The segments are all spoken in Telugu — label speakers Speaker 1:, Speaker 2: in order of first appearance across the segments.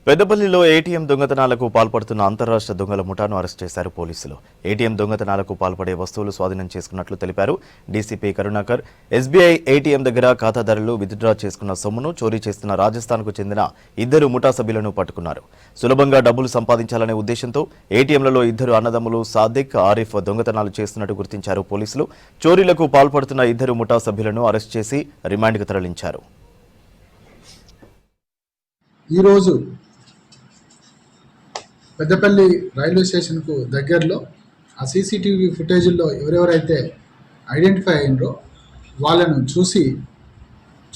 Speaker 1: పెద్దపల్లిలో ఏటీఎం దొంగతనాలకు పాల్పడుతున్న అంతర్రాష్ట్ర దొంగల ముఠాను అరెస్ట్ చేశారు పోలీసులు. ఏటీఎం దొంగతనాలకు పాల్పడే వస్తువులు స్వాధీనం చేసుకున్నట్లు తెలిపారు డీసీపీ కరుణాకర్. ఎస్బీఐ ఏటీఎం దగ్గర ఖాతాదారులు విత్డ్రా చేసుకున్న సొమ్మును చోరీ చేస్తున్న రాజస్థాన్కు చెందిన ఇద్దరు ముఠా సభ్యులను పట్టుకున్నారు. సులభంగా డబ్బులు సంపాదించాలనే ఉద్దేశంతో ఏటీఎంలలో ఇద్దరు అన్నదమ్ములు సాదిక్, ఆరిఫ్ దొంగతనాలు చేస్తున్నట్టు గుర్తించారు పోలీసులు. చోరీలకు పాల్పడుతున్న ఇద్దరు ముఠా సభ్యులను అరెస్ట్ చేసి రిమాండ్కు తరలించారు.
Speaker 2: ఈరోజు పెద్దపల్లి రైల్వే స్టేషన్కు దగ్గరలో ఆ సీసీటీవీ ఫుటేజ్లో ఎవరెవరైతే ఐడెంటిఫై అయినరో వాళ్ళను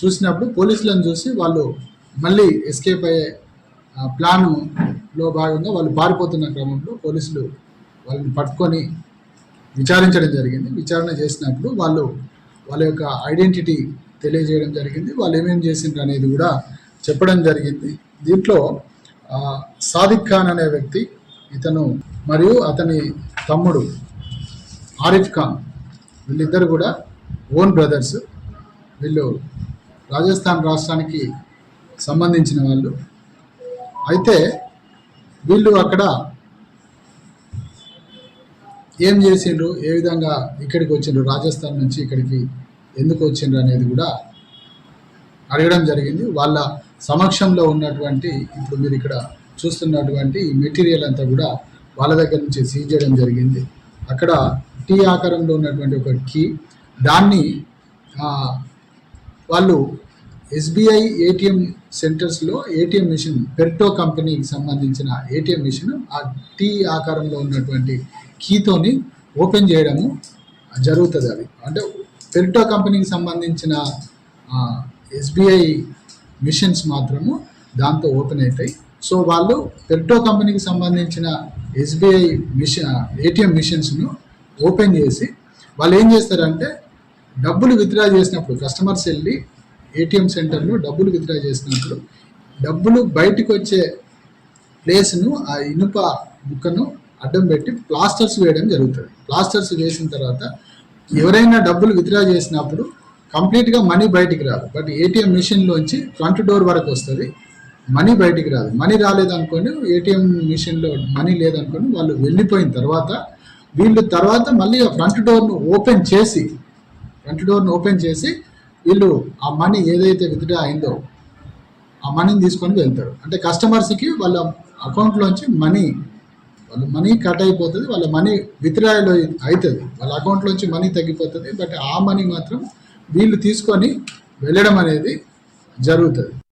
Speaker 2: చూసినప్పుడు పోలీసులను చూసి వాళ్ళు మళ్ళీ ఎస్కేప్ అయ్యే ప్లాన్లో భాగంగా వాళ్ళు పారిపోతున్న క్రమంలో పోలీసులు వాళ్ళని పట్టుకొని విచారించడం జరిగింది. విచారణ చేసినప్పుడు వాళ్ళ యొక్క ఐడెంటిటీ తెలియజేయడం జరిగింది. వాళ్ళు ఏమేమి చేసిండ్రు అనేది కూడా చెప్పడం జరిగింది. దీంట్లో సాదిక్ ఖాన్ అనే వ్యక్తి, ఇతను మరియు అతని తమ్ముడు ఆరిఫ్ ఖాన్, వీళ్ళిద్దరు కూడా ఓన్ బ్రదర్స్. వీళ్ళు రాజస్థాన్ రాష్ట్రానికి సంబంధించిన వాళ్ళు. అయితే వీళ్ళు అక్కడ ఏం చేసిండ్రు, ఏ విధంగా ఇక్కడికి వచ్చిండ్రు, రాజస్థాన్ నుంచి ఇక్కడికి ఎందుకు వచ్చిండ్రు అనేది కూడా అడగడం జరిగింది. వాళ్ళ సమక్షంలో ఉన్నటువంటి ఇప్పుడు మీరు ఇక్కడ చూస్తున్నటువంటి ఈ మెటీరియల్ అంతా కూడా వాళ్ళ దగ్గర నుంచి సీజ్ చేయడం జరిగింది. అక్కడ టీ ఆకారంలో ఉన్నటువంటి ఒక కీ, దాన్ని వాళ్ళు ఎస్బీఐ ఏటీఎం సెంటర్స్లో ఏటీఎం మిషన్, పెర్టో కంపెనీకి సంబంధించిన ఏటీఎం మిషన్ ఆ టీ ఆకారంలో ఉన్నటువంటి కీతోని ఓపెన్ చేయడము జరుగుతుంది. అది అంటే పెర్టో కంపెనీకి సంబంధించిన ఎస్బీఐ మిషన్స్ మాత్రము దాంతో ఓపెన్ అవుతాయి. సో వాళ్ళు పెర్టో కంపెనీకి సంబంధించిన ఎస్బీఐ ఏటీఎం మిషన్స్ను ఓపెన్ చేసి వాళ్ళు ఏం చేస్తారంటే డబ్బులు విత్డ్రా చేసినప్పుడు కస్టమర్స్ వెళ్ళి ఏటీఎం సెంటర్లో డబ్బులు విత్డ్రా చేసినప్పుడు డబ్బులు బయటకు వచ్చే ప్లేస్ను ఆ ఇనుప ముక్కను అడ్డం పెట్టి ప్లాస్టర్స్ వేయడం జరుగుతుంది. ప్లాస్టర్స్ వేసిన తర్వాత ఎవరైనా డబ్బులు విత్డ్రా చేసినప్పుడు కంప్లీట్గా మనీ బయటికి రాదు. బట్ ఏటీఎం మిషన్లోంచి ఫ్రంట్ డోర్ వరకు వస్తుంది, మనీ బయటికి రాదు. మనీ రాలేదనుకోండి, ఏటీఎం మిషన్లో మనీ లేదనుకోండి, వాళ్ళు వెళ్ళిపోయిన తర్వాత వీళ్ళు మళ్ళీ ఆ ఫ్రంట్ డోర్ను ఓపెన్ చేసి వీళ్ళు ఆ మనీ ఏదైతే విత్డ్రా అయిందో ఆ మనీని తీసుకొని వెళ్తారు. అంటే కస్టమర్స్కి వాళ్ళ అకౌంట్లోంచి మనీ కట్ అయిపోతుంది, వాళ్ళ మనీ విత్డ్రాలో అవుతుంది, వాళ్ళ అకౌంట్లోంచి మనీ తగ్గిపోతుంది. బట్ ఆ మనీ మాత్రం వీళ్ళు తీసుకొని వెళ్ళడం అనేది జరుగుతుంది.